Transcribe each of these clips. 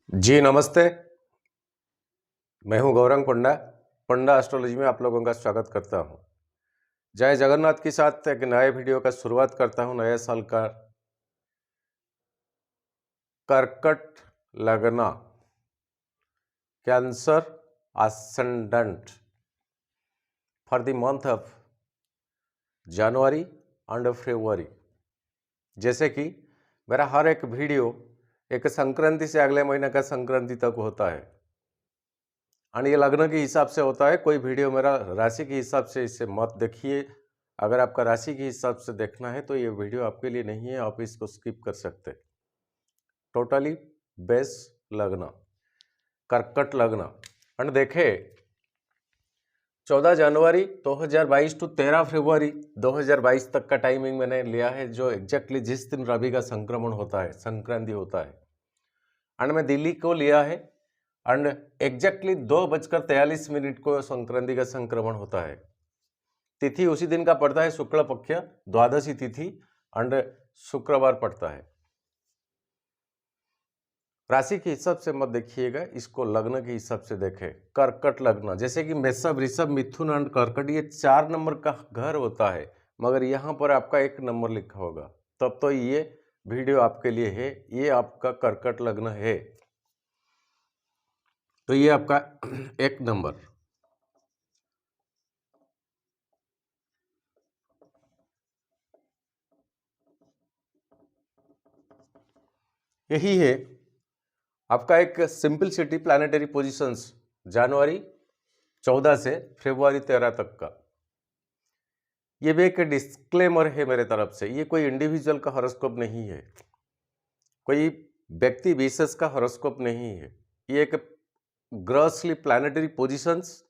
जी नमस्ते। मैं हूं गौरंग पंडा। पंडा एस्ट्रोलॉजी में आप लोगों का स्वागत करता हूं। जय जगन्नाथ के साथ एक नए वीडियो का शुरुआत करता हूं नए साल का। कर्कट लगना, cancer ascendant for the month of January and February. जैसे कि मेरा हर एक वीडियो एक संक्रांति से अगले महीने का संक्रांति तक होता है और ये लग्न के हिसाब से होता है। कोई वीडियो मेरा राशि के हिसाब से इसे मत देखिए। अगर आपका राशि के हिसाब से देखना है तो ये वीडियो आपके लिए नहीं है, आप इसको स्किप कर सकते। टोटली बेस लग्न, कर्कट लग्न। एंड देखे 14 जनवरी 2022 टू 13 फरवरी 2022 तक का टाइमिंग मैंने लिया है, जो एग्जैक्टली जिस दिन रवि का संक्रमण होता है, संक्रांति होता है। एंड मैं दिल्ली को लिया है एंड एग्जैक्टली 2:43 को संक्रांति का संक्रमण होता है। तिथि उसी दिन का पड़ता है, शुक्ल पक्ष द्वादशी तिथि एंड शुक्रवार पड़ता है। राशि के हिसाब से मत देखिएगा, इसको लग्न के हिसाब से देखें। कर्कट लग्न, जैसे कि मेषभ, ऋषभ, मिथुन एंड कर्कट, ये 4 नंबर का घर होता है, मगर यहाँ पर आपका 1 नंबर लिखा होगा, तब तो ये वीडियो आपके लिए है। ये आपका कर्कट लग्न है तो ये आपका 1 नंबर। यही है आपका एक सिंपल सिटी प्लानिटरी पोजीशंस जनवरी 14 से फरवरी 13 तक का। ये भी एक डिस्क्लेमर है मेरे तरफ से, ये कोई इंडिविजुअल का हॉरोस्कोप नहीं है, कोई व्यक्ति विशेष का हॉरोस्कोप नहीं है। ये एक ग्रॉसली प्लानिटरी पोजीशंस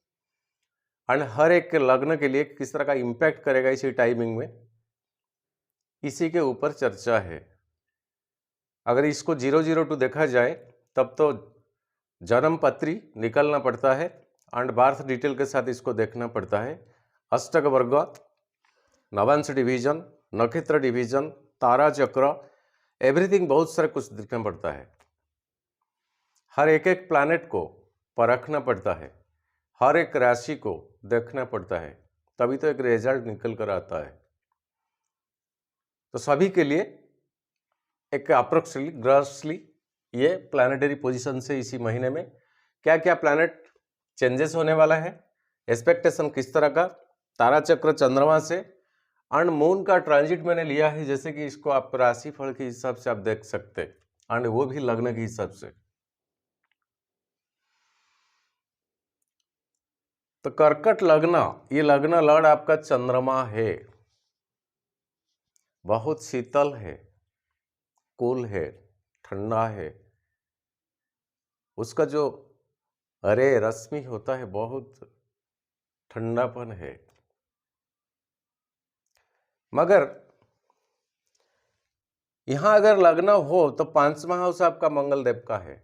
एंड हर एक लग्न के लिए किस तरह का इम्पैक्ट करेगा इसी टाइमिंग में, इसी के ऊपर चर्चा है। अगर इसको 002 देखा जाए तब तो जन्म पत्री निकलना पड़ता है एंड बर्थ डिटेल के साथ इसको देखना पड़ता है। अष्टक वर्ग, नवांश डिवीजन, नक्षत्र डिवीजन, तारा चक्र, एवरीथिंग बहुत सारा कुछ देखना पड़ता है। हर एक एक प्लैनेट को परखना पड़ता है, हर एक राशि को देखना पड़ता है, तभी तो एक रिजल्ट निकल कर आता है। तो सभी के लिए एक अप्रोक्सीमेटली ग्रॉसली ये प्लानिटरी पोजीशन से इसी महीने में क्या क्या प्लैनेट चेंजेस होने वाला है, एक्सपेक्टेशन किस तरह का, तारा चक्र चंद्रमा से एंड मून का ट्रांजिट मैंने लिया है, जैसे कि इसको आप राशि फल के हिसाब से आप देख सकते एंड वो भी लग्न के हिसाब से। तो कर्कट लग्न, ये लग्न लड़ आपका चंद्रमा है, बहुत शीतल है, कूल है, ठंडा है। उसका जो अरे रश्मि होता है बहुत ठंडापन है। मगर यहां अगर लग्न हो तो 5वां हाउस आपका मंगल देव का है।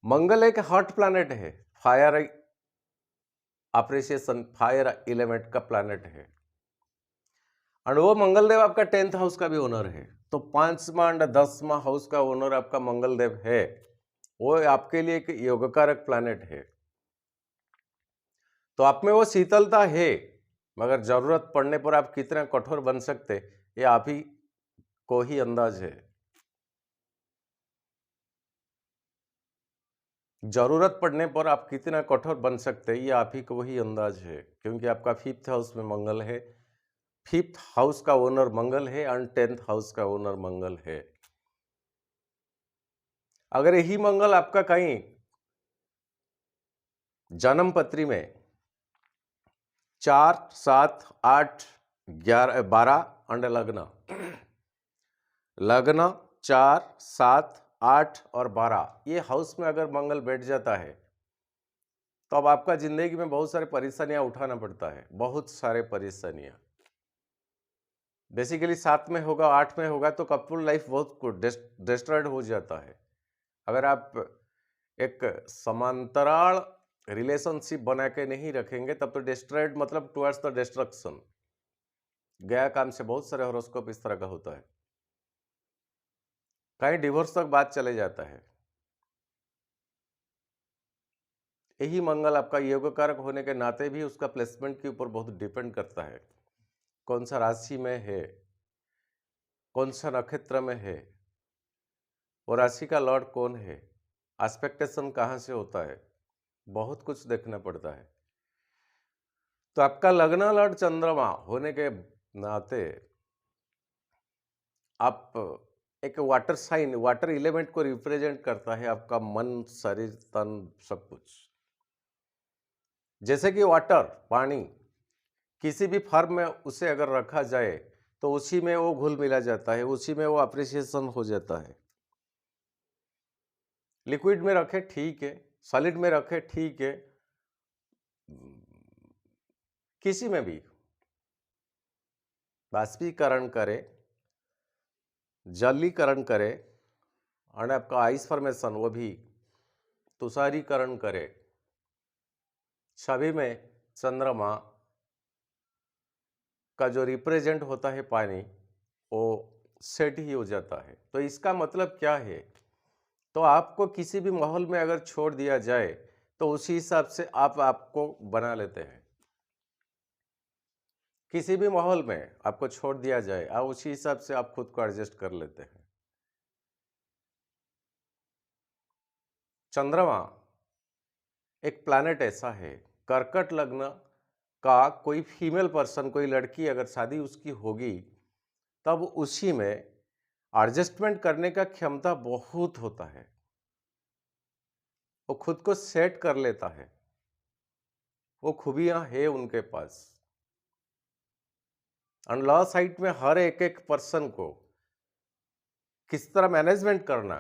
मंगल एक हॉट प्लैनेट है, फायर अप्रिसिएशन, फायर एलिमेंट का प्लैनेट है और वो मंगल देव आपका 10th हाउस का भी ओनर है। तो 5वां और 10वां हाउस का ओनर आपका मंगल देव है, वो आपके लिए एक योगकारक प्लैनेट है। तो आप में वो शीतलता है, मगर जरूरत पड़ने पर आप कितना कठोर बन सकते ये आप ही को ही अंदाज है। जरूरत पड़ने पर आप कितना कठोर बन सकते ये आप ही को ही अंदाज है, क्योंकि आपका 5th हाउस में मंगल है, 5th हाउस का ओनर मंगल है एंड 10th हाउस का ओनर मंगल है। अगर यही मंगल आपका कहीं जन्म पत्री में 4, 7, 8, 11, 12 एंड लग्न, लग्न 4, 7, 8 और 12 ये हाउस में अगर मंगल बैठ जाता है तो अब आपका जिंदगी में बहुत सारे परेशानियां उठाना पड़ता है, बहुत सारे परेशानियां। बेसिकली 7 में होगा, 8 में होगा तो कपल लाइफ बहुत डिस्ट्रॉयड हो जाता है। अगर आप एक समांतराल रिलेशनशिप बना के नहीं रखेंगे तब तो डिस्ट्रॉयड मतलब टुवर्ड्स द डिस्ट्रक्शन। गया काम से बहुत सारे हॉरोस्कोप इस तरह का होता है। कहीं डिवोर्स तक बात चले जाता है। यही मंगल आपका योग कारक होने के नाते भी उसका प्लेसमेंट के ऊपर बहुत डिपेंड करता है। कौन सा राशि में है, कौन सा नक्षत्र में है, वो राशि का लॉर्ड कौन है, एस्पेक्टेशन कहाँ से होता है, बहुत कुछ देखना पड़ता है। तो आपका लग्न लॉर्ड चंद्रमा होने के नाते आप एक वाटर साइन, वाटर एलिमेंट को रिप्रेजेंट करता है आपका मन, शरीर, तन, सब कुछ। जैसे कि वाटर, पानी, किसी भी फॉर्म में उसे अगर रखा जाए तो उसी में वो घुल मिला जाता है, उसी में वो अप्रिसिएशन हो जाता है। लिक्विड में रखे ठीक है, सॉलिड में रखे ठीक है, किसी में भी बाष्पीकरण करे, जलीकरण करे और आपका आइस फॉर्मेशन वो भी तुषारीकरण करे, सभी में चंद्रमा का जो रिप्रेजेंट होता है पानी वो सेट ही हो जाता है। तो इसका मतलब क्या है, तो आपको किसी भी माहौल में अगर छोड़ दिया जाए तो उसी हिसाब से आप आपको बना लेते हैं। किसी भी माहौल में आपको छोड़ दिया जाए आप उसी हिसाब से आप खुद को एडजस्ट कर लेते हैं। चंद्रमा एक प्लैनेट ऐसा है, कर्कट लग्न का कोई फीमेल पर्सन, कोई लड़की अगर शादी उसकी होगी तब उसी में एडजस्टमेंट करने का क्षमता बहुत होता है, वो खुद को सेट कर लेता है, वो खूबियां है उनके पास। और लॉ साइट में हर एक एक पर्सन को किस तरह मैनेजमेंट करना,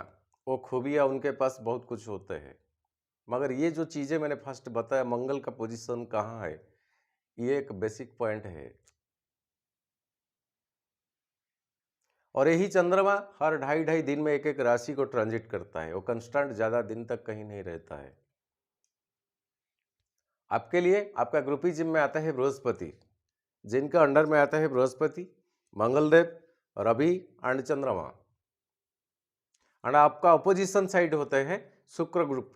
वो खूबियां उनके पास बहुत कुछ होते हैं। मगर ये जो चीज़ें मैंने फर्स्ट बताया, मंगल का पोजीशन कहाँ है, ये एक बेसिक पॉइंट है। और यही चंद्रमा हर 2.5 दिन में एक एक राशि को ट्रांजिट करता है, वो कंस्टेंट ज़्यादा दिन तक कहीं नहीं रहता है। आपके लिए आपका ग्रुपिज्म में आता है बृहस्पति, जिनका अंडर में आता है बृहस्पति, मंगलदेव, रवि एंड चंद्रमा। एंड आपका अपोजिशन साइड होते हैं शुक्र ग्रुप,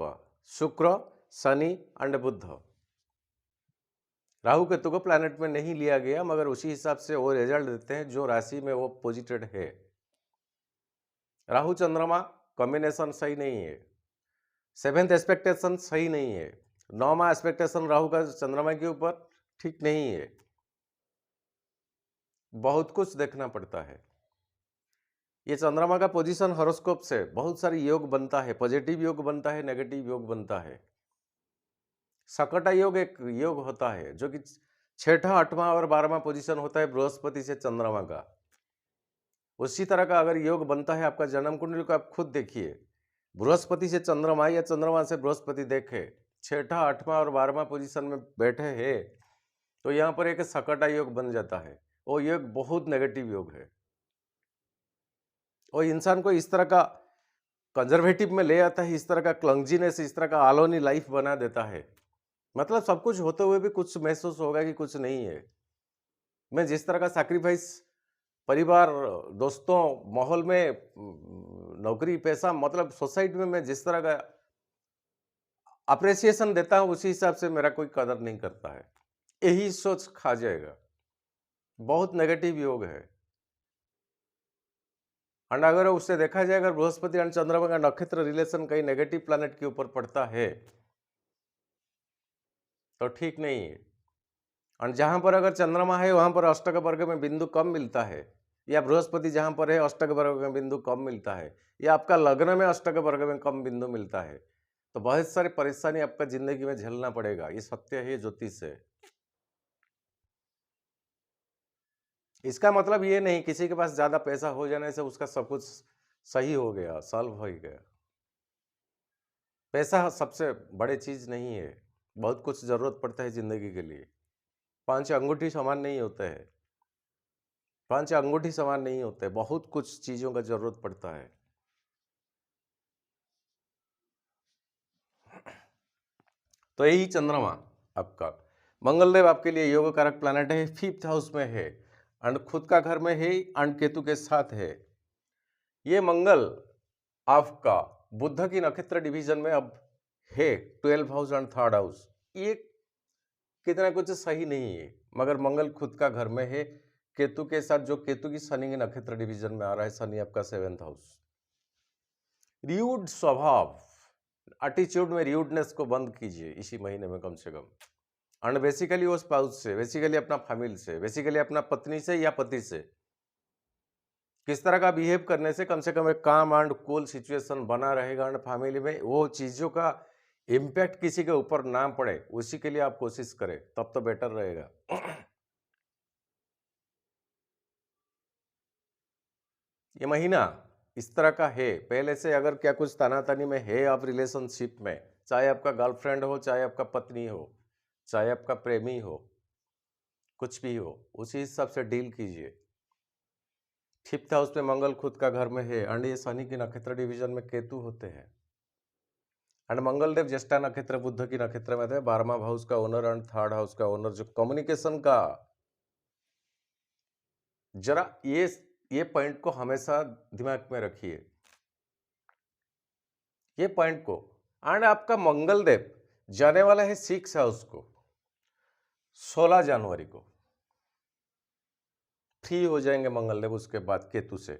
शुक्र, शनि एंड बुध। राहु केतु को प्लैनेट में नहीं लिया गया, मगर उसी हिसाब से वो रिजल्ट देते हैं जो राशि में वो पोजिटेड है। राहु चंद्रमा कॉम्बिनेशन सही नहीं है, 7th एक्सपेक्टेशन सही नहीं है, 9वां एक्सपेक्टेशन राहु का चंद्रमा के ऊपर ठीक नहीं है। बहुत कुछ देखना पड़ता है। ये चंद्रमा का पोजीशन हॉरोस्कोप से बहुत सारी योग बनता है, पॉजिटिव योग बनता है, नेगेटिव योग बनता है। सकटा योग एक योग होता है जो कि 6ठा, 8वां और 12वां पोजीशन होता है बृहस्पति से चंद्रमा का। उसी तरह का अगर योग बनता है आपका जन्म कुंडली को आप खुद देखिए, बृहस्पति से चंद्रमा या चंद्रमा से बृहस्पति देखे 6ठा, 8वां और 12वां पोजीशन में बैठे हैं तो यहाँ पर एक सकटा योग बन जाता है। वो योग बहुत नेगेटिव योग है, वो इंसान को इस तरह का कंजर्वेटिव में ले आता है, इस तरह का क्लंजीनेस, इस तरह का आलोनी लाइफ बना देता है। मतलब सब कुछ होते हुए भी कुछ महसूस होगा कि कुछ नहीं है। मैं जिस तरह का सैक्रिफाइस परिवार, दोस्तों, माहौल में, नौकरी, पैसा, मतलब सोसाइटी में मैं जिस तरह का अप्रिसिएशन देता हूं उसी हिसाब से मेरा कोई कदर नहीं करता है। यही सोच खा जाएगा। बहुत नेगेटिव योग है। और अगर उससे देखा जाए, अगर बृहस्पति और चंद्रमा का नक्षत्र रिलेशन कहीं नेगेटिव प्लैनेट के ऊपर पड़ता है तो ठीक नहीं है। और जहां पर अगर चंद्रमा है वहां पर अष्टक वर्ग में बिंदु कम मिलता है, या बृहस्पति जहां पर है अष्टक वर्ग में बिंदु कम मिलता है, या आपका लग्न में अष्टक वर्ग में कम बिंदु मिलता है, तो बहुत सारी परेशानी आपका जिंदगी में झेलना पड़ेगा। ये सत्य है, ज्योतिष है। इसका मतलब ये नहीं किसी के पास ज्यादा पैसा हो जाने से उसका सब कुछ सही हो गया, सॉल्व हो गया। पैसा सबसे बड़ी चीज नहीं है, बहुत कुछ जरूरत पड़ता है जिंदगी के लिए। 5 अंगूठी समान नहीं होते हैं, 5 अंगूठी समान नहीं होते, बहुत कुछ चीजों का जरूरत पड़ता है। तो यही चंद्रमा आपका, मंगलदेव आपके लिए योग कारक प्लैनेट है, 5th हाउस में है, एंड खुद का घर में है, एंड केतु के साथ है। ये मंगल आपका बुध की नक्षत्र डिवीजन में अब है 12 हाउस एंड थर्ड हाउस, ये कितना कुछ सही नहीं है, मगर मंगल खुद का घर में है केतु के साथ, जो केतु की शनि के नक्षत्र डिवीजन में आ रहा है। शनि आपका 7th हाउस। र्यूड स्वभाव, एटीट्यूड में र्यूडनेस को बंद कीजिए इसी महीने में कम से कम। एंड बेसिकली वो स्पाउस से, बेसिकली अपना फैमिली से, बेसिकली अपना पत्नी से या पति से किस तरह का बिहेव करने से कम एक काम एंड कूल सिचुएशन बना रहेगा एंड फैमिली में वो चीज़ों का इम्पैक्ट किसी के ऊपर ना पड़े, उसी के लिए आप कोशिश करें, तब तो बेटर रहेगा। ये महीना इस तरह का है, पहले से अगर क्या कुछ तनातनी में है आप रिलेशनशिप में, चाहे आपका गर्लफ्रेंड हो, चाहे आपका पत्नी हो, चाहे आपका प्रेमी हो, कुछ भी हो, उसी हिसाब से डील कीजिए। 5th हाउस में मंगल खुद का घर में है एंड ये शनि की नक्षत्र डिवीजन में केतु होते हैं एंड मंगल देव ज्येष्ठा नक्षत्र बुध की नक्षत्र में थे, 12वां हाउस का ओनर एंड थर्ड हाउस का ओनर, जो कम्युनिकेशन का, जरा ये पॉइंट को हमेशा दिमाग में रखिए, ये पॉइंट को। एंड आपका मंगल देव जाने वाला है 6 हाउस को 16 जनवरी को, फ्री हो जाएंगे मंगलदेव उसके बाद केतु से।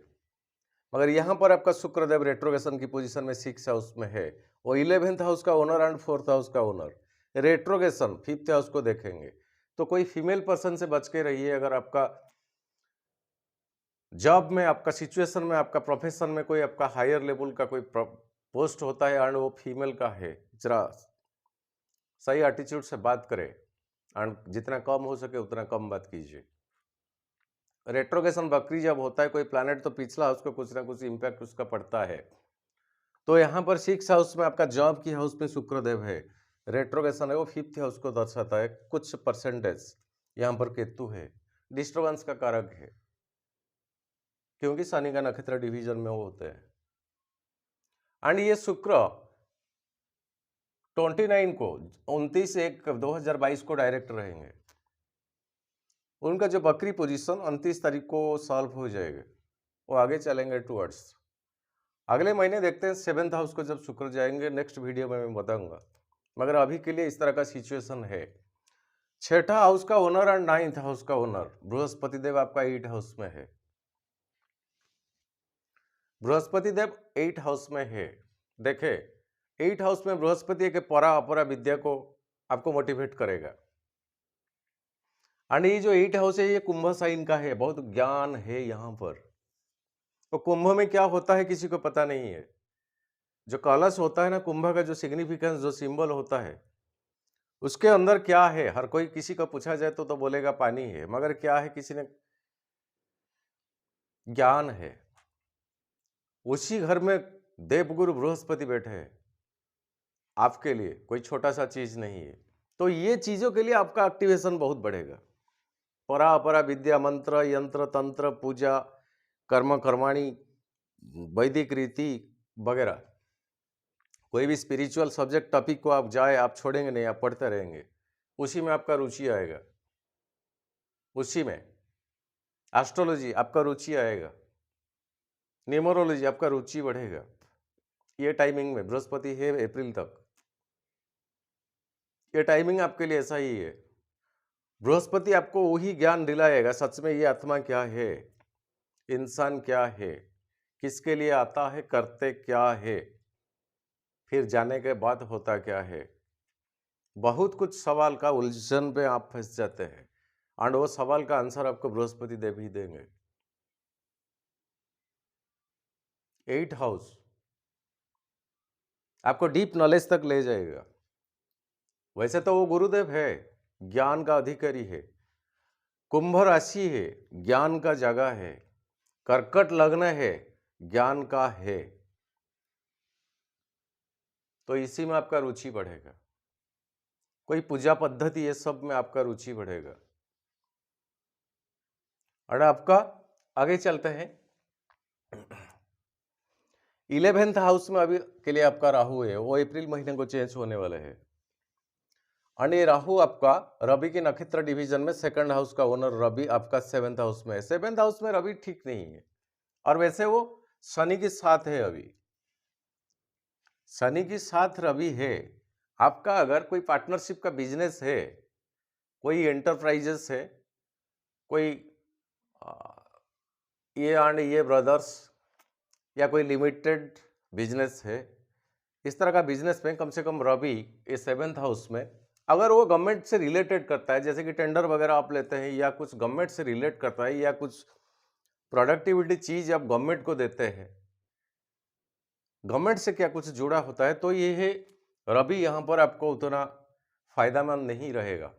मगर यहाँ पर आपका शुक्रदेव रेट्रोगेशन की पोजीशन में 6 हाउस में है, वो 11th हाउस का ओनर एंड 4th हाउस का ओनर, रेट्रोगेशन 5th हाउस को देखेंगे। तो कोई फीमेल पर्सन से बच के रहिए। अगर आपका जॉब में, आपका सिचुएशन में, आपका प्रोफेशन में कोई आपका हायर लेवल का कोई पोस्ट होता है एंड वो फीमेल का है, जरा सही एटीट्यूड से बात करें एंड जितना कम हो सके उतना कम बात कीजिए। रेट्रोगेशन बकरी जब होता है कोई प्लैनेट, तो पिछला हाउस को कुछ ना कुछ इम्पैक्ट उसका पड़ता है। तो यहाँ पर 6 हाउस में आपका जॉब की हाउस में शुक्रदेव है, रेट्रोगेशन है, वो 5th हाउस को दर्शाता है। कुछ परसेंटेज यहाँ पर केतु है, डिस्टर्बेंस का कारक है, क्योंकि शनि का नक्षत्र डिवीजन में वो होते हैं। एंड ये शुक्र 29 को 29/1/2022 को डायरेक्ट रहेंगे। उनका जो बकरी पोजीशन 29 तारीख को सॉल्व हो जाएगा, वो आगे चलेंगे टूवर्ड्स। अगले महीने देखते हैं 7th हाउस को जब शुक्र जाएंगे, नेक्स्ट वीडियो में मैं बताऊंगा। मगर अभी के लिए इस तरह का सिचुएशन है। 6ठा हाउस का ओनर एंड 9th हाउस का ओनर बृहस्पति देव आपका 8 हाउस में है। बृहस्पति देव 8 हाउस में है। देखे 8 हाउस में बृहस्पति के परा अपरा विद्या को आपको मोटिवेट करेगा। एंड ये जो 8 हाउस है ये कुंभ साइन का है, बहुत ज्ञान है यहाँ पर। तो कुंभ में क्या होता है किसी को पता नहीं है। जो कलश होता है ना, कुंभ का जो सिग्निफिकेंस, जो सिंबल होता है, उसके अंदर क्या है, हर कोई किसी को पूछा जाए तो बोलेगा पानी है, मगर क्या है, किसी ने ज्ञान है। उसी घर में देवगुरु बृहस्पति बैठे हैं, आपके लिए कोई छोटा सा चीज नहीं है। तो ये चीजों के लिए आपका एक्टिवेशन बहुत बढ़ेगा। परा अपरा विद्या, मंत्र, यंत्र, तंत्र, पूजा, कर्म, कर्माणी, वैदिक रीति वगैरह, कोई भी स्पिरिचुअल सब्जेक्ट टॉपिक को आप जाए, आप छोड़ेंगे नहीं, आप पढ़ते रहेंगे, उसी में आपका रुचि आएगा। उसी में एस्ट्रोलॉजी आपका रुचि आएगा, न्यूमरोलॉजी आपका रुचि बढ़ेगा। ये टाइमिंग में बृहस्पति है अप्रैल तक, ये टाइमिंग आपके लिए ऐसा ही है। बृहस्पति आपको वही ज्ञान दिलाएगा, सच में ये आत्मा क्या है, इंसान क्या है, किसके लिए आता है, करते क्या है, फिर जाने के बाद होता क्या है। बहुत कुछ सवाल का उलझन पे आप फंस जाते हैं एंड वो सवाल का आंसर आपको बृहस्पति देव ही देंगे। 8 हाउस आपको डीप नॉलेज तक ले जाएगा। वैसे तो वो गुरुदेव है, ज्ञान का अधिकारी है। कुंभ राशि है, ज्ञान का जगह है। कर्कट लग्न है, ज्ञान का है। तो इसी में आपका रुचि बढ़ेगा। कोई पूजा पद्धति, ये सब में आपका रुचि बढ़ेगा। और आपका आगे चलते हैं 11th हाउस में अभी के लिए आपका राहु है, वो अप्रैल महीने को चेंज होने वाले हैं। और ये राहु आपका रवि के नक्षत्र डिवीजन में 2nd हाउस का ओनर रवि आपका 7th हाउस में है। 7th हाउस में रवि ठीक नहीं है, और वैसे वो शनि के साथ है अभी। शनि के साथ रवि है, आपका अगर कोई पार्टनरशिप का बिजनेस है, कोई एंटरप्राइजेस है, कोई ये एंड ये ब्रदर्स या कोई लिमिटेड बिजनेस है, इस तरह का बिजनेस में कम से कम रवि ये 7th हाउस में अगर वो गवर्नमेंट से रिलेटेड करता है, जैसे कि टेंडर वगैरह आप लेते हैं या कुछ गवर्नमेंट से रिलेट करता है या कुछ प्रोडक्टिविटी चीज आप गवर्नमेंट को देते हैं, गवर्नमेंट से क्या कुछ जुड़ा होता है, तो ये है रवि यहाँ पर आपको उतना फायदेमंद नहीं रहेगा।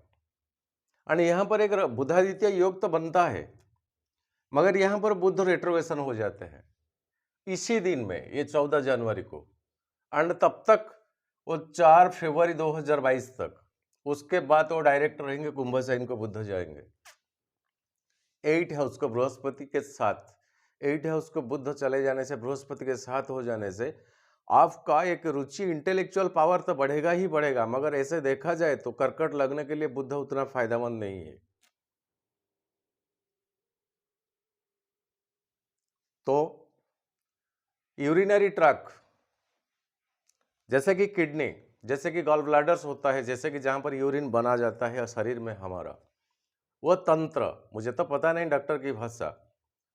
और यहाँ पर एक बुधादित्य योग तो बनता है, मगर यहाँ पर बुध रेट्रोवेशन हो जाते हैं इसी दिन में, ये 14 जनवरी को, एंड तब तक वो 4 फरवरी 2022 तक, उसके बाद वो डायरेक्ट रहेंगे कुंभ साइन को, बुध जाएंगे 8 हाउस को बृहस्पति के साथ। 8 हाउस को बुध चले जाने से, बृहस्पति के साथ हो जाने से आपका एक रुचि, इंटेलेक्चुअल पावर तो बढ़ेगा ही बढ़ेगा, मगर ऐसे देखा जाए तो कर्कट लगने के लिए बुध उतना फायदेमंद नहीं है। तो यूरिनरी ट्रैक, जैसे कि किडनी, जैसे कि गॉल ब्लैडर्स होता है, जैसे कि जहां पर यूरिन बना जाता है शरीर में हमारा, वो तंत्र, मुझे तो पता नहीं डॉक्टर की भाषा,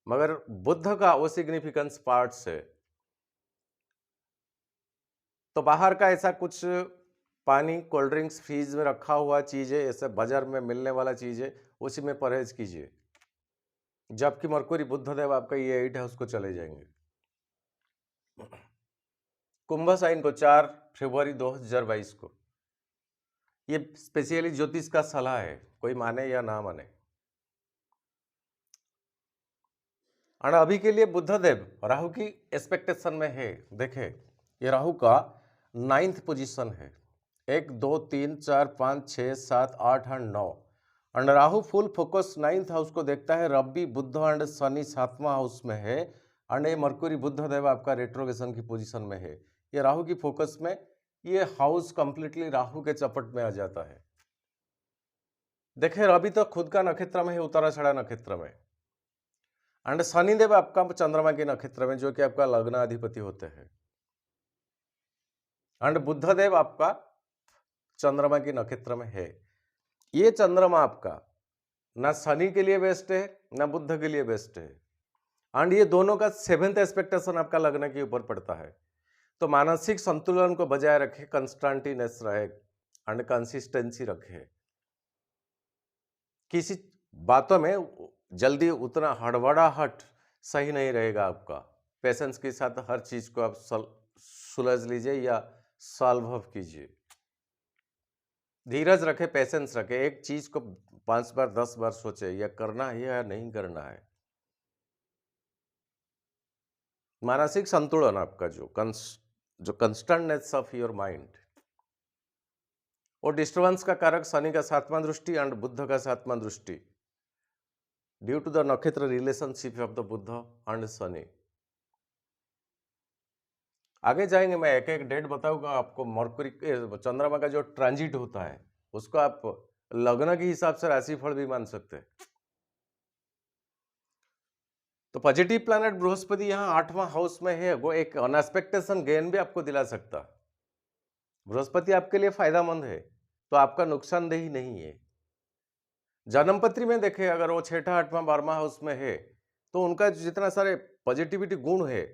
मगर बुद्ध का वो सिग्निफिकेंस पार्ट्स है। तो बाहर का ऐसा कुछ पानी, कोल्ड ड्रिंक्स, फ्रीज में रखा हुआ चीजें, ऐसे बाजार में मिलने वाला चीजें, उसी में परहेज कीजिए, जबकि मरकुरी बुद्धदेव आपका ये 8 हाउस को चले जाएंगे। कुंभ साइन को 4 फरवरी 2022 को, ये स्पेशली ज्योतिष का सलाह है, कोई माने या ना माने। और अभी के लिए बुद्धदेव राहु की एक्सपेक्टेशन में है। देखे, ये राहु का 9th पोजीशन है, 1 2 3 4 5 6 7 8 और 9, और Rahu full focus 9th house को देखता है। रवि, बुध एंड शनि 7वां हाउस में है, और ये मरकुरी बुद्धदेव आपका रेट्रोगेशन की पोजीशन में है। ये राहु की फोकस में, ये हाउस कंप्लीटली राहु के चपट में आ जाता है। देखे, रवि तो खुद का नक्षत्र में है, उत्तराषाढ़ा नक्षत्र में, एंड शनिदेव आपका चंद्रमा के नक्षत्र में, जो कि आपका लग्नाधिपति होते हैं, एंड बुद्धदेव आपका चंद्रमा के नक्षत्र में है। ये चंद्रमा आपका ना शनि के लिए बेस्ट है, ना बुध के लिए बेस्ट है, एंड ये दोनों का 7th एक्सपेक्टेशन आपका लग्न के ऊपर पड़ता है। तो मानसिक संतुलन को बजाय रखे, कंस्टेंटिनेस रहे एंड कंसिस्टेंसी रखे, किसी बातों में जल्दी उतना हड़बड़ाहट सही नहीं रहेगा आपका। पेशेंस के साथ हर चीज को आप सुलझ लीजिए या सॉल्व कीजिए, धीरज रखे, पेशेंस रखे, एक चीज को 5 बार 10 बार सोचे, या करना है या नहीं करना है। मानसिक संतुलन आपका जो कंस्टेंटनेस ऑफ योर माइंड, और डिस्टर्बेंस का कारक शनि का 7वां दृष्टि एंड बुध का 7वां दृष्टि, due to the nakshatra relationship of the Budh and Shani. आगे जाएंगे, मैं एक एक डेट बताऊंगा आपको। मरकुरी, चंद्रमा का जो ट्रांजिट होता है, उसको आप लग्न के हिसाब से राशिफल भी मान सकते हैं। तो पॉजिटिव प्लैनेट बृहस्पति यहाँ 8वां हाउस में है, वो एक अनएक्सपेक्टेशन गेन भी आपको दिला सकता। बृहस्पति आपके लिए फायदेमंद है, तो आपका नुकसानदेही नहीं है। जन्मपत्री में देखें, अगर वो 6ठा 8वां 12वां हाउस में है, तो उनका जितना सारे पॉजिटिविटी गुण है,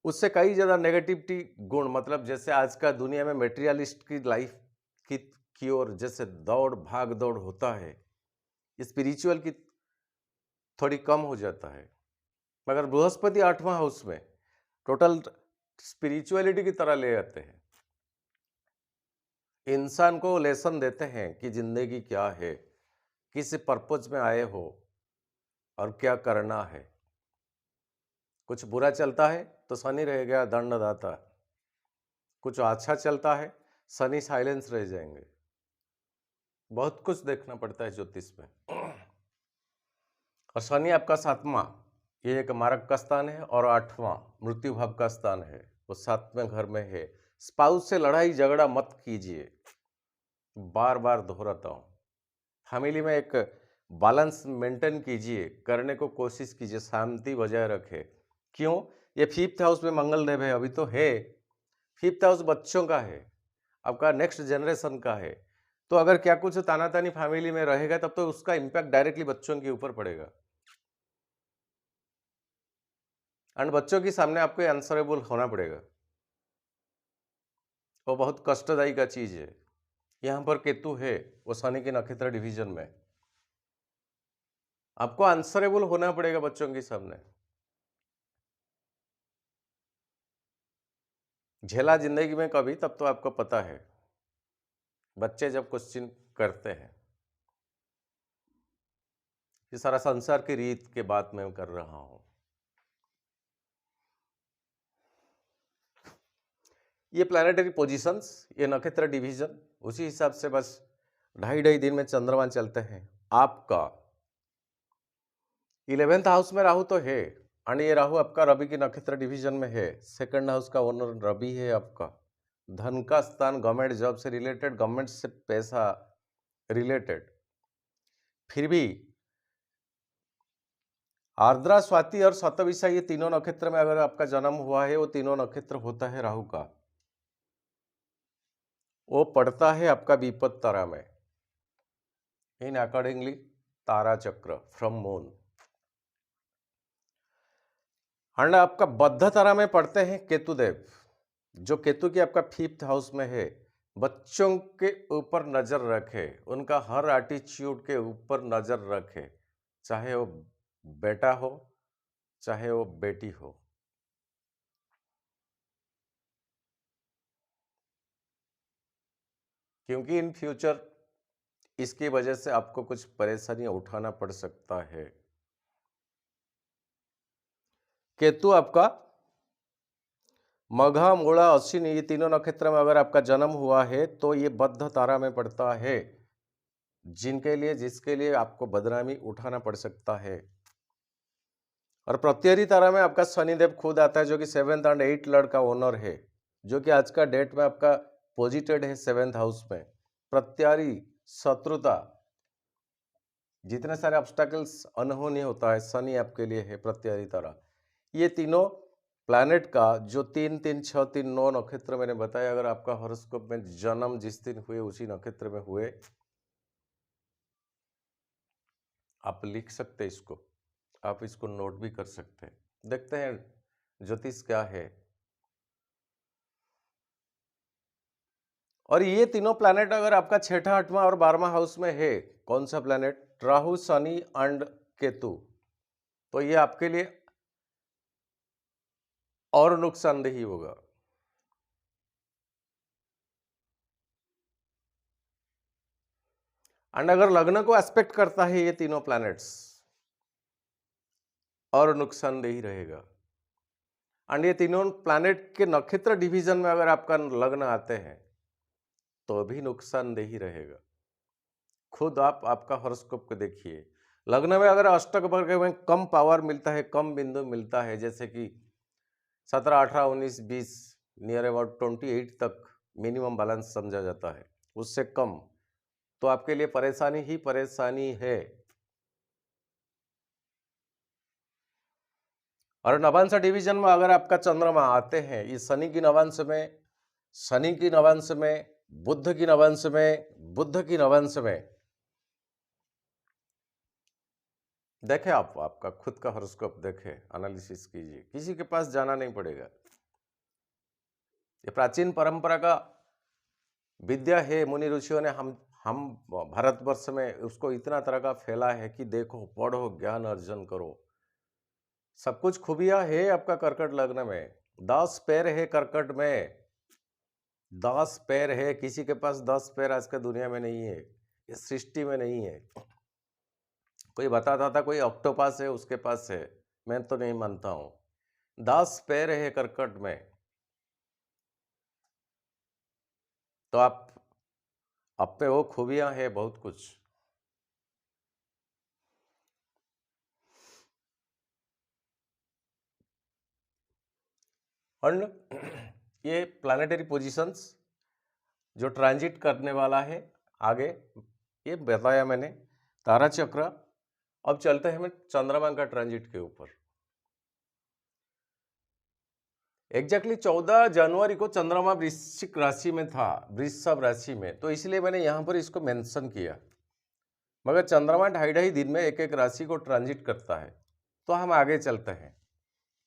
उससे कई ज्यादा नेगेटिविटी गुण, मतलब जैसे आज का दुनिया में मेटेरियलिस्ट की लाइफ की ओर जैसे दौड़ भाग दौड़ होता है, स्पिरिचुअल की थोड़ी कम हो जाता है। मगर बृहस्पति 8वां हाउस में टोटल स्पिरिचुअलिटी की तरह ले आते हैं, इंसान को लेसन देते हैं कि जिंदगी क्या है, किस पर्पज में आए हो और क्या करना है। कुछ बुरा चलता है तो शनि रह गया दंडदाता, कुछ अच्छा चलता है शनि साइलेंस रह जाएंगे। बहुत कुछ देखना पड़ता है ज्योतिष में। और शनि आपका 7वां, ये एक मारक का स्थान है, और 8वां मृत्यु भाव का स्थान है, वो 7वें घर में है। स्पाउस से लड़ाई झगड़ा मत कीजिए, बार बार दोहराता हूं। फैमिली में एक बैलेंस मेंटेन कीजिए, करने को कोशिश कीजिए, शांति बजाय रखे। क्यों? ये 5th हाउस में मंगल देव है, अभी तो है 5th हाउस बच्चों का है, आपका नेक्स्ट जनरेशन का है। तो अगर क्या कुछ तानातानी फैमिली में रहेगा तब तो उसका इम्पैक्ट डायरेक्टली बच्चों के ऊपर पड़ेगा। एंड बच्चों के सामने आपको आंसरेबल होना पड़ेगा। वो बहुत कष्टदायी का चीज है। यहाँ पर केतु है वो शनि के नक्षत्र डिवीजन में, आपको आंसरेबल होना पड़ेगा बच्चों के सामने। झेला जिंदगी में कभी तब तो आपको पता है, बच्चे जब क्वेश्चन करते हैं। ये सारा संसार की रीत के बात मैं कर रहा हूं। ये प्लैनेटरी पोजीशंस, ये नक्षत्र डिवीजन, उसी हिसाब से बस 2.5 दिन में चंद्रमा चलते हैं। आपका 11th हाउस में राहु तो है, और ये राहु आपका रवि की नक्षत्र डिवीजन में है। 2nd हाउस का ओनर रवि है आपका। धन का स्थान, गवर्नमेंट जॉब से रिलेटेड, गवर्नमेंट से पैसा रिलेटेड। फिर भी आर्द्रा, स्वाति और शतभिषा, ये तीनों नक्षत्र में अगर आपका जन्म हुआ है, वो तीनों नक्षत्र होता है राहु का, वो पड़ता है आपका विपद तारा में, इन अकॉर्डिंगली तारा चक्र फ्रॉम मून। एंड आपका बद्ध तारा में पड़ते हैं केतुदेव, जो केतु की आपका 5th हाउस में है। बच्चों के ऊपर नजर रखे, उनका हर एटीट्यूड के ऊपर नजर रखे, चाहे वो बेटा हो चाहे वो बेटी हो। क्योंकि इन फ्यूचर इसकी वजह से आपको कुछ परेशानियां उठाना पड़ सकता है। केतु आपका मघा, मूला, अश्विनी, ये तीनों नक्षत्र में अगर आपका जन्म हुआ है तो ये बद्ध तारा में पड़ता है, जिसके लिए आपको बदनामी उठाना पड़ सकता है। और प्रत्ययरी तारा में आपका शनिदेव खुद आता है, जो कि 7th एंड 8th लॉर्ड का ओनर है, जो कि आज का डेट में आपका पॉजिटेड है 7th हाउस में। प्रत्ययरी, शत्रुता, जितने सारे ऑब्स्टैकल्स अनहोनी होता है, शनि आपके लिए है प्रत्ययरी तारा। ये तीनों प्लैनेट का जो 3, 3, 6, 3, 9 नक्षत्र मैंने बताया, अगर आपका हॉरोस्कोप में जन्म जिस दिन हुए उसी नक्षत्र में हुए, आप लिख सकते हैं इसको, आप इसको नोट भी कर सकते हैं। देखते हैं ज्योतिष क्या है। और ये तीनों प्लैनेट अगर आपका 6ठा, 8वां और 12वां हाउस में है, कौन सा प्लैनेट? राहु, शनि एंड केतु, तो ये आपके लिए और नुकसानदेही होगा। एंड अगर लग्न को एस्पेक्ट करता है ये तीनों प्लैनेट्स, और नुकसानदेही रहेगा। एंड ये तीनों प्लैनेट के नक्षत्र डिवीजन में अगर आपका लग्न आते हैं तो भी नुकसानदेही रहेगा। खुद आप आपका हॉरोस्कोप को देखिए, लग्न में अगर अष्टक वर्ग में कम पावर मिलता है, कम बिंदु मिलता है, जैसे कि 17, 18, 19, 20, नियर अबाउट 28 तक मिनिमम बैलेंस समझा जाता है, उससे कम तो आपके लिए परेशानी ही परेशानी है। और नवांश डिवीजन में अगर आपका चंद्रमा आते हैं, ये शनि की नवांश में, शनि की नवांश में, बुध की नवांश में, बुध की नवांश में, देखें आप, आपका खुद का हॉरोस्कोप देखें, एनालिसिस कीजिए, किसी के पास जाना नहीं पड़ेगा। ये प्राचीन परंपरा का विद्या है, मुनि ऋषियों ने हम भारतवर्ष में उसको इतना तरह का फैला है कि देखो, पढ़ो, ज्ञान अर्जन करो। सब कुछ खूबियां है आपका कर्कट लग्न में। 10 पैर है कर्कट में, 10 पैर है, किसी के पास 10 पैर आज का दुनिया में नहीं है, इस सृष्टि में नहीं है। कोई बताता था कोई ऑक्टोपस है उसके पास है, मैं तो नहीं मानता हूं। 10 पैर है कर्कट में, तो आप पे वो खूबियां है बहुत कुछ। और ये प्लैनेटरी पोजीशंस जो ट्रांजिट करने वाला है आगे, ये बताया मैंने, तारा चक्र। अब चलते हैं हम चंद्रमा का ट्रांजिट के ऊपर। एग्जैक्टली 14 जनवरी को चंद्रमा वृश्चिक राशि में था, वृषभ राशि में, तो इसलिए मैंने यहाँ पर इसको मेंशन किया। मगर चंद्रमा 2.5 दिन में एक एक राशि को ट्रांजिट करता है। तो हम आगे चलते हैं।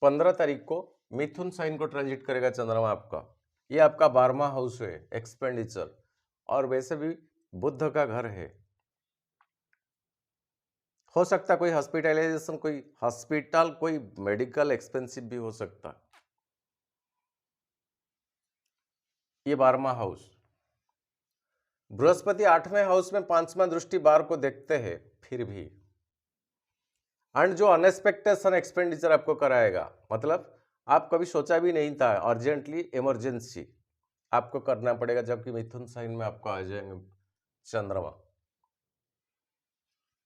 15 तारीख को मिथुन साइन को ट्रांजिट करेगा चंद्रमा आपका। ये आपका 12वां हाउस है, एक्सपेंडिचर, और वैसे भी बुध का घर है। हो सकता कोई हॉस्पिटलाइजेशन, कोई हॉस्पिटल, कोई मेडिकल एक्सपेंसिव भी हो सकता। ये 12वां हाउस। बृहस्पति 8वें हाउस में 5वां दृष्टि बार को देखते हैं फिर भी, एंड जो अनएक्सपेक्टेड एक्सपेंडिचर आपको कराएगा, मतलब आप कभी सोचा भी नहीं था, अर्जेंटली इमरजेंसी आपको करना पड़ेगा, जबकि मिथुन साइन में आपको आ जाएंगे चंद्रमा।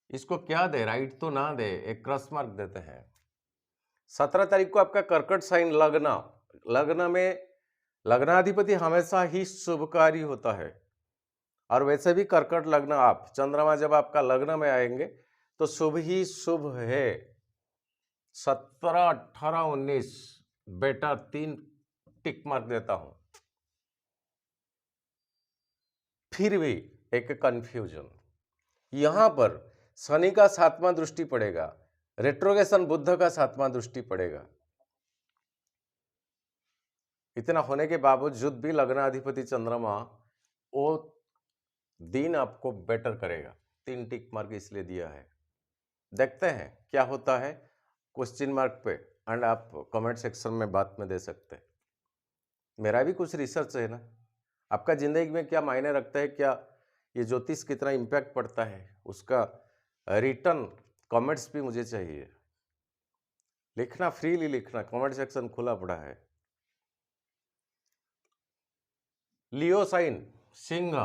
इसको क्या दे, राइट तो ना दे, एक क्रॉस मार्क देते हैं। 17 तारीख को आपका कर्कट साइन लग्न, लग्न में लग्नाधिपति हमेशा ही शुभकारी होता है, और वैसे भी कर्कट लग्न आप, चंद्रमा जब आपका लग्न में आएंगे तो शुभ ही शुभ है। 17, 18, 19 बेटा 3 टिक मार्क देता हूं। फिर भी एक कंफ्यूजन, यहां पर शनि का 7वां दृष्टि पड़ेगा, रेट्रोगेशन बुध का 7वां दृष्टि पड़ेगा। इतना होने के बावजूद भी लग्नाधिपति चंद्रमा वो दिन आपको बेटर करेगा। 3 टिक मार्क इसलिए दिया है। देखते हैं क्या होता है क्वेश्चन मार्क पे, एंड आप कमेंट सेक्शन में बात में दे सकते हैं। मेरा भी कुछ रिसर्च है ना, आपका जिंदगी में क्या मायने रखता है, क्या ये ज्योतिष कितना इम्पैक्ट पड़ता है, उसका रिटर्न कमेंट्स भी मुझे चाहिए। लिखना, फ्रीली लिखना, कमेंट सेक्शन खुला पड़ा है। लियो साइन सिंह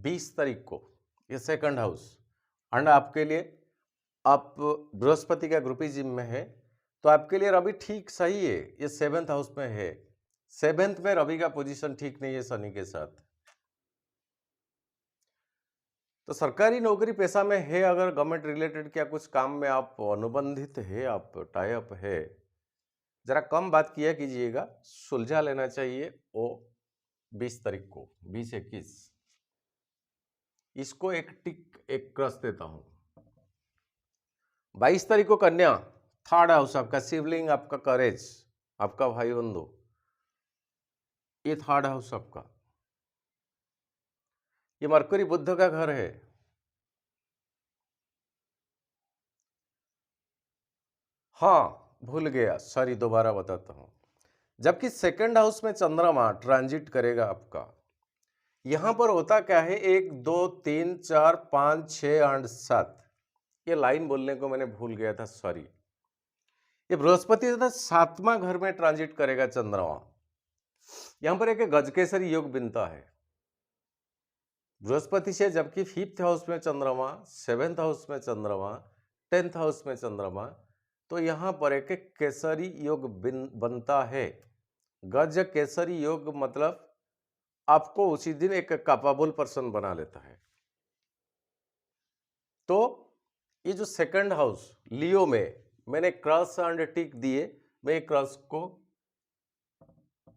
20 तारीख को, ये 2nd हाउस, एंड आपके लिए आप बृहस्पति का ग्रुपिज्म में है, तो आपके लिए रवि ठीक सही है, ये 7th हाउस में है। 7th में रवि का पोजीशन ठीक नहीं है शनि के साथ। तो सरकारी नौकरी पेशा में है, अगर गवर्नमेंट रिलेटेड क्या कुछ काम में आप अनुबंधित है, आप टाई अप है, जरा कम बात किया कीजिएगा, सुलझा लेना चाहिए वो 20 तारीख को, 20-21। इसको एक टिक, एक क्रॉस देता हूं। 22 तारीख को कन्या, 3rd हाउस आपका, शिवलिंग आपका, करेज आपका, भाई बंधु, ये 3rd हाउस आपका। ये मरकरी बुध का घर है। हाँ भूल गया, सॉरी, दोबारा बताता हूं। जबकि 2nd हाउस में चंद्रमा ट्रांजिट करेगा आपका, यहां पर होता क्या है, 1, 2, 3, 4, 5, 6, 8, 7, ये लाइन बोलने को मैंने भूल गया था, सॉरी। ये बृहस्पति तथा 7वां घर में ट्रांजिट करेगा चंद्रमा। यहां पर एक गजकेसरी योग बनता है बृहस्पति से, जबकि 5th हाउस में चंद्रमा, 7th हाउस में चंद्रमा, 10th हाउस में चंद्रमा, तो यहां पर एक केसरी योग बनता है। गज केसरी योग मतलब आपको उसी दिन एक कैपेबल पर्सन बना लेता है। तो ये जो 2nd हाउस लियो में मैंने क्रॉस एंड टिक दिए, मैं क्रॉस को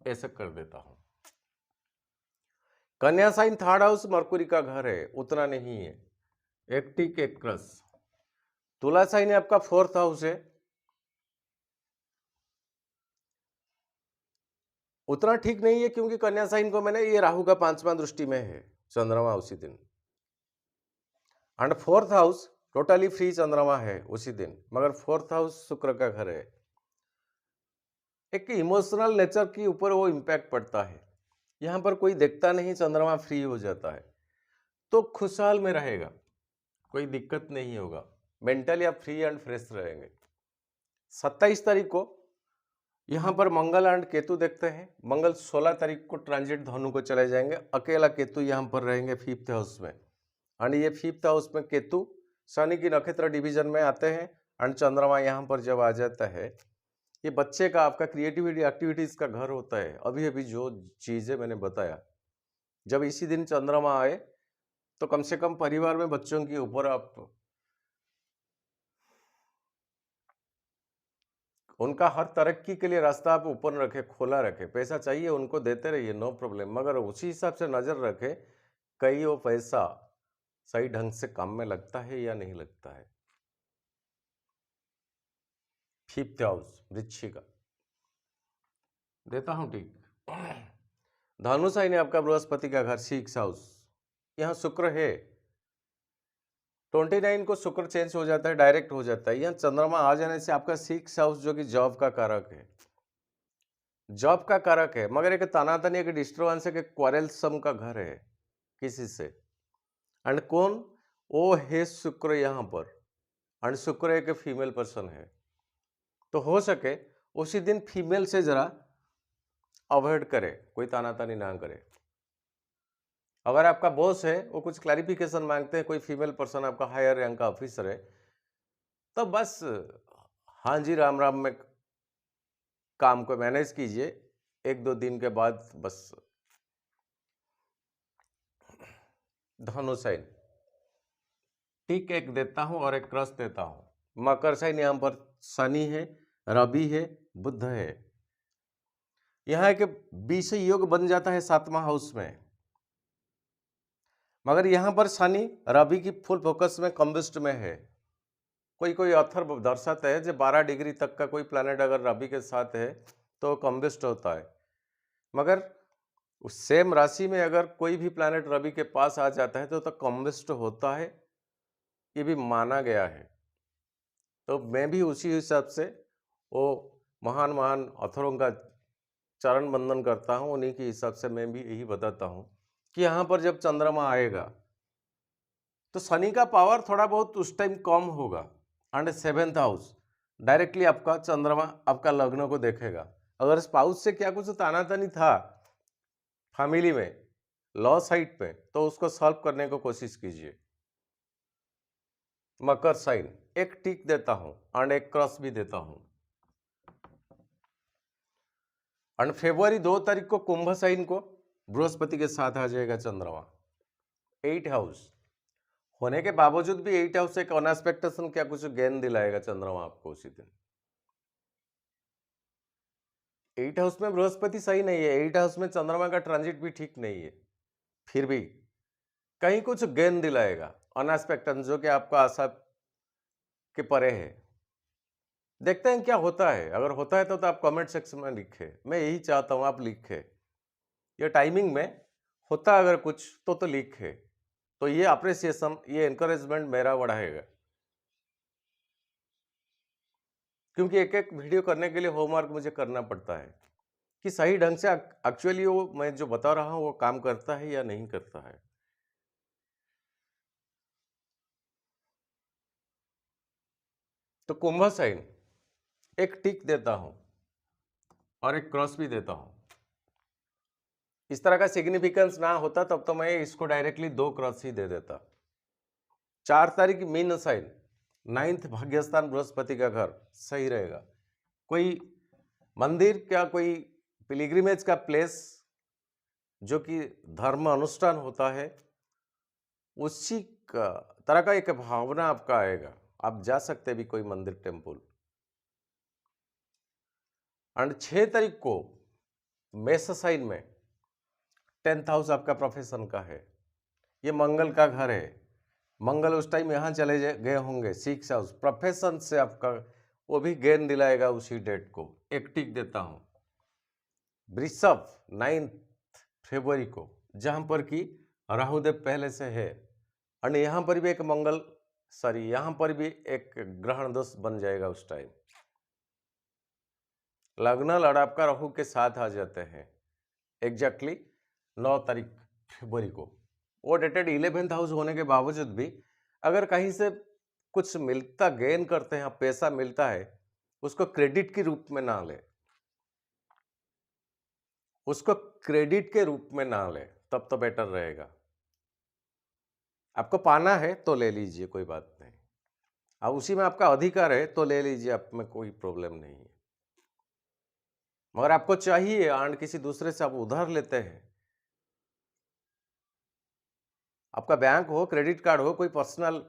ऐसे कर देता हूं। कन्या साइन 3rd हाउस मरकुरी का घर है, उतना नहीं है, एक टिक एक क्रॉस। तुला साइन आपका 4th हाउस है, उतना ठीक नहीं है, क्योंकि कन्या साइन को मैंने, ये राहु का 5वां दृष्टि में है चंद्रमा उसी दिन, and 4th house totally free चंद्रमा है उसी दिन, मगर 4th हाउस शुक्र का घर है। एक इमोशनल नेचर के ऊपर वो इम्पैक्ट पड़ता है। यहां पर कोई देखता नहीं, चंद्रमा फ्री हो जाता है तो खुशहाल में रहेगा, कोई दिक्कत नहीं होगा, मेंटली आप फ्री एंड फ्रेश रहेंगे। 27 तारीख को यहां पर मंगल एंड केतु देखते हैं। मंगल 16 तारीख को ट्रांजिट धनु को चले जाएंगे, अकेला केतु यहां पर रहेंगे 5th हाउस में, एंड ये 5th हाउस में केतु शनि की नक्षत्र डिवीजन में आते हैं, एंड चंद्रमा यहां पर जब आ जाता है, ये बच्चे का, आपका क्रिएटिविटी एक्टिविटीज का घर होता है। अभी अभी जो चीजें मैंने बताया, जब इसी दिन चंद्रमा आए तो कम से कम परिवार में बच्चों के ऊपर आप उनका हर तरक्की के लिए रास्ता आप ओपन रखे, खोला रखे। पैसा चाहिए उनको देते रहिए, नो प्रॉब्लम, मगर उसी हिसाब से नज़र रखे कहीं वो पैसा सही ढंग से काम में लगता है या नहीं लगता है। फिफ्थ हाउस वृश्चिका देता हूं ठीक। धनुष है आपका बृहस्पति का घर, सिक्स हाउस, यहाँ शुक्र है। 29 को शुक्र चेंज हो जाता है, डायरेक्ट हो जाता है। यहाँ चंद्रमा आ जाने से आपका सिक्स हाउस जो कि जॉब का कारक है, जॉब का कारक है, मगर एक तनातनी, एक डिस्टर्बेंस है, क्वारेलसम का घर है किसी से। एंड कौन वो है? शुक्र यहाँ पर। एंड शुक्र एक फीमेल पर्सन है, तो हो सके उसी दिन फीमेल से जरा अवॉइड करे, कोई तानातानी ना करे। अगर आपका बॉस है, वो कुछ क्लैरिफिकेशन मांगते हैं, कोई फीमेल पर्सन आपका हायर रैंक का ऑफिसर है, तो बस हाँ जी राम राम में काम को मैनेज कीजिए। एक दो दिन के बाद बस। धनु साइन टिक एक देता हूं और एक क्रॉस देता हूं। मकर साइन यहां पर शनि है, रवि है, बुध है। यहां एक बीस योग बन जाता है 7वां हाउस में, मगर यहां पर शनि रवि की फुल फोकस में कम्बिस्ट में है। कोई कोई ऑथर दर्शाते हैं जो 12 डिग्री तक का कोई प्लैनेट अगर रवि के साथ है तो कम्बिस्ट होता है, मगर उस सेम राशि में अगर कोई भी प्लैनेट रवि के पास आ जाता है तो कम्बिस्ट होता है, ये भी माना गया है। तो मैं भी उसी हिसाब से वो महान महान ऑथरों का चरण बंदन करता हूँ, उन्हीं के हिसाब से मैं भी यही बताता हूँ कि यहाँ पर जब चंद्रमा आएगा तो शनि का पावर थोड़ा बहुत उस टाइम कम होगा। एंड 7th हाउस डायरेक्टली आपका चंद्रमा आपका लग्न को देखेगा। अगर स्पाउस से क्या कुछ तानातानी था फैमिली में, लॉ साइड पे, तो उसको सॉल्व करने को कोशिश कीजिए। मकर साइन एक टिक देता हूं एंड एक क्रॉस भी देता हूं। एंड फरवरी 2 तारीख को कुंभ साइन को बृहस्पति के साथ आ जाएगा चंद्रमा। 8 हाउस होने के बावजूद भी 8 हाउस एक अनएक्सपेक्टेशन क्या कुछ गेन दिलाएगा चंद्रमा आपको उसी दिन। 8 हाउस में बृहस्पति सही नहीं है, 8 हाउस में चंद्रमा का ट्रांजिट भी ठीक नहीं है, फिर भी कहीं कुछ गेन दिलाएगा अनएक्सपेक्टेड, जो कि आपका आशा के परे है। देखते हैं क्या होता है। अगर होता है तो आप कमेंट सेक्शन में लिखें, मैं यही चाहता हूं आप लिखें। ये टाइमिंग में होता अगर कुछ तो लिखें, तो ये अप्रिसिएशन, ये एनकरेजमेंट मेरा बढ़ाएगा। क्योंकि एक एक वीडियो करने के लिए होमवर्क मुझे करना पड़ता है कि सही ढंग से एक्चुअली वो मैं जो बता रहा हूं वो काम करता है या नहीं करता है। तो कुंभ साइन एक टिक देता हूं और एक क्रॉस भी देता हूं। इस तरह का सिग्निफिकेंस ना होता तब तो मैं इसको डायरेक्टली 2 क्रॉस ही दे देता। 4 तारीख मीन साइन, 9th भाग्यस्थान बृहस्पति का घर सही रहेगा। कोई मंदिर क्या कोई पिलग्रिमेज का प्लेस जो कि धर्म अनुष्ठान होता है, उसी का तरह का एक भावना आपका आएगा। आप जा सकते भी कोई मंदिर टेम्पल। एंड 6 तारीख को मेष साइन में 10th हाउस आपका प्रोफेशन का है, ये मंगल का घर है। मंगल उस टाइम यहाँ चले गए होंगे 6 हाउस, प्रोफेशन से आपका वो भी गेन दिलाएगा उसी डेट को। एक टिक देता हूँ। वृषभ 9th फरवरी को, जहाँ पर कि राहुदेव पहले से है, और यहाँ पर भी एक मंगल यहाँ पर भी एक ग्रहण दोष बन जाएगा उस टाइम। लग्न लड़ाप का राहु के साथ आ जाते हैं एग्जैक्टली 9 तारीख फरवरी को। वो डेटेड 11th हाउस होने के बावजूद भी अगर कहीं से कुछ मिलता, गेन करते हैं, पैसा मिलता है, उसको क्रेडिट के रूप में ना ले, उसको क्रेडिट के रूप में ना ले, तब तो बेटर रहेगा। आपको पाना है तो ले लीजिए, कोई बात नहीं। अब उसी में आपका अधिकार है तो ले लीजिए, आप में कोई प्रॉब्लम नहीं है। मगर आपको चाहिए एंड किसी दूसरे से आप उधार लेते हैं, आपका बैंक हो, क्रेडिट कार्ड हो, कोई पर्सनल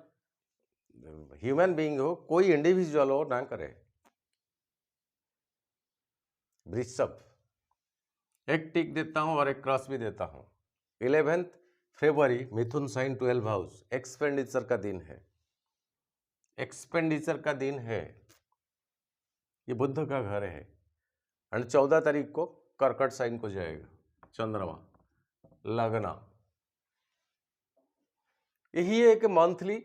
ह्यूमन बीइंग हो, कोई इंडिविजुअल हो, ना करे। वृषभ, एक टिक देता हूं और एक क्रॉस भी देता हूं। 11 फरवरी मिथुन साइन 12 हाउस, एक्सपेंडिचर का दिन है, एक्सपेंडिचर का दिन है, ये बुध का घर है। एंड 14 तारीख को कर्कट साइन को जाएगा चंद्रमा, लगना। यही एक मंथली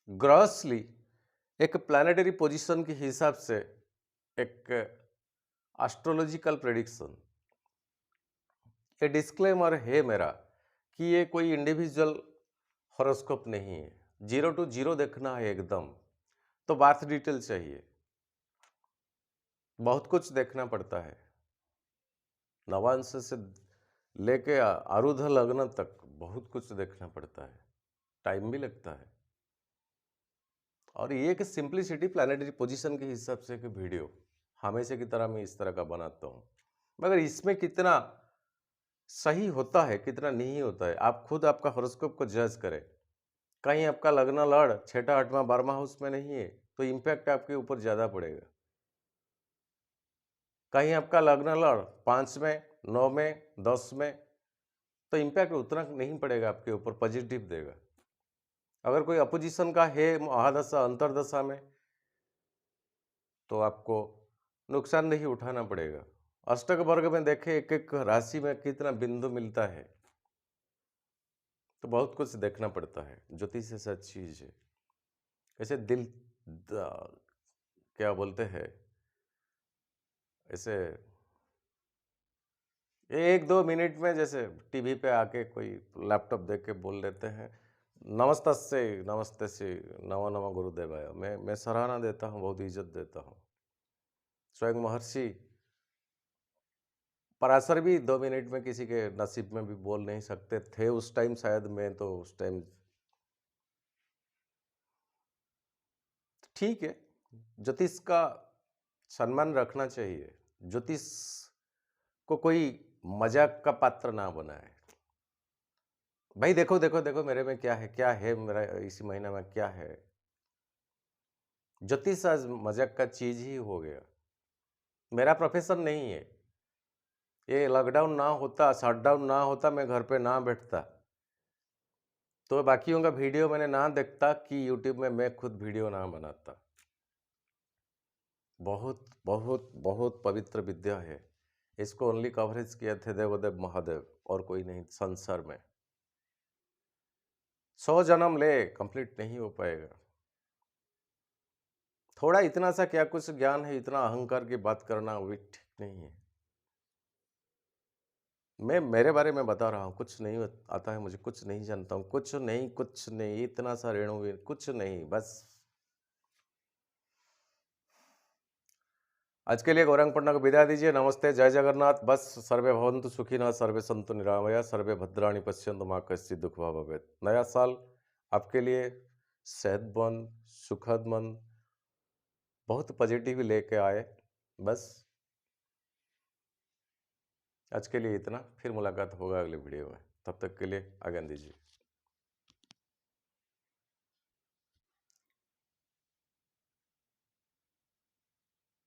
ग्रॉसली एक प्लानिटरी पोजीशन के हिसाब से एक एस्ट्रोलॉजिकल प्रेडिक्शन। ये डिस्क्लेमर है मेरा कि ये कोई इंडिविजुअल हॉरोस्कोप नहीं है, 0 to 0 देखना है एकदम, तो बार्थ डिटेल चाहिए, बहुत कुछ देखना पड़ता है, नवांश से लेके आरूढ़ लग्न तक बहुत कुछ देखना पड़ता है, टाइम भी लगता है। और ये एक सिंप्लिसिटी प्लानिटरी पोजीशन के हिसाब से एक वीडियो हमेशा की तरह मैं इस तरह का बनाता हूँ, मगर इसमें कितना सही होता है कितना नहीं होता है आप खुद आपका हॉरोस्कोप को जज करें। कहीं आपका लग्न लड़ 6ठा 8वां 12वां हाउस में नहीं है तो इम्पैक्ट आपके ऊपर ज़्यादा पड़ेगा। कहीं आपका लग्न लड़ 5 में 9 में 10 में तो इम्पैक्ट उतना नहीं पड़ेगा आपके ऊपर, पॉजिटिव देगा। अगर कोई अपोजिशन का है महादशा अंतरदशा में तो आपको नुकसान नहीं उठाना पड़ेगा। अष्टक वर्ग में देखें एक एक राशि में कितना बिंदु मिलता है, तो बहुत कुछ देखना पड़ता है। ज्योतिष ऐसा चीज है, ऐसे क्या बोलते हैं, ऐसे 1-2 मिनट में जैसे टीवी पे आके कोई लैपटॉप देख के बोल लेते हैं नमस्ते से नवा नवा गुरुदेवाय। मैं सराहना देता हूँ, बहुत इज्जत देता हूँ। स्वयं महर्षि पराशर भी 2 मिनट में किसी के नसीब में भी बोल नहीं सकते थे उस टाइम, शायद मैं तो उस टाइम। ठीक है, ज्योतिष का सम्मान रखना चाहिए, ज्योतिष को कोई मजाक का पात्र ना बनाए। भाई देखो देखो देखो मेरे में क्या है मेरा इसी महीना में क्या है। ज्योतिष आज मजाक का चीज ही हो गया, मेरा प्रोफेशन नहीं है। ये लॉकडाउन ना होता, शटडाउन ना होता, मैं घर पे ना बैठता तो बाकियों का वीडियो मैंने ना देखता कि यूट्यूब में मैं खुद वीडियो ना बनाता। बहुत बहुत बहुत पवित्र विद्या है, इसको ओनली कवरेज किए थे देवदेव महादेव और कोई नहीं संसार में। 100 जन्म ले कंप्लीट नहीं हो पाएगा। थोड़ा इतना सा क्या कुछ ज्ञान है, इतना अहंकार की बात करना भी ठीक नहीं है। मैं मेरे बारे में बता रहा हूँ, कुछ नहीं आता है मुझे, कुछ नहीं जानता हूँ, कुछ नहीं, इतना सा रेणु कुछ नहीं। बस आज के लिए गौरांग पन्ना को विदा दीजिए। नमस्ते, जय जगन्नाथ। बस सर्वे भवन्तु सुखिनः, सर्वे सन्तु निरामया, सर्वे भद्राणि पश्यन्तु मा कश्चित् दुःखभाग् भवेत्। नया साल आपके लिए सेहतमंद, सुखदमंद, बहुत पॉजिटिव लेके आए। बस आज के लिए इतना, फिर मुलाकात होगा अगले वीडियो में, तब तक के लिए आज्ञा दीजिए।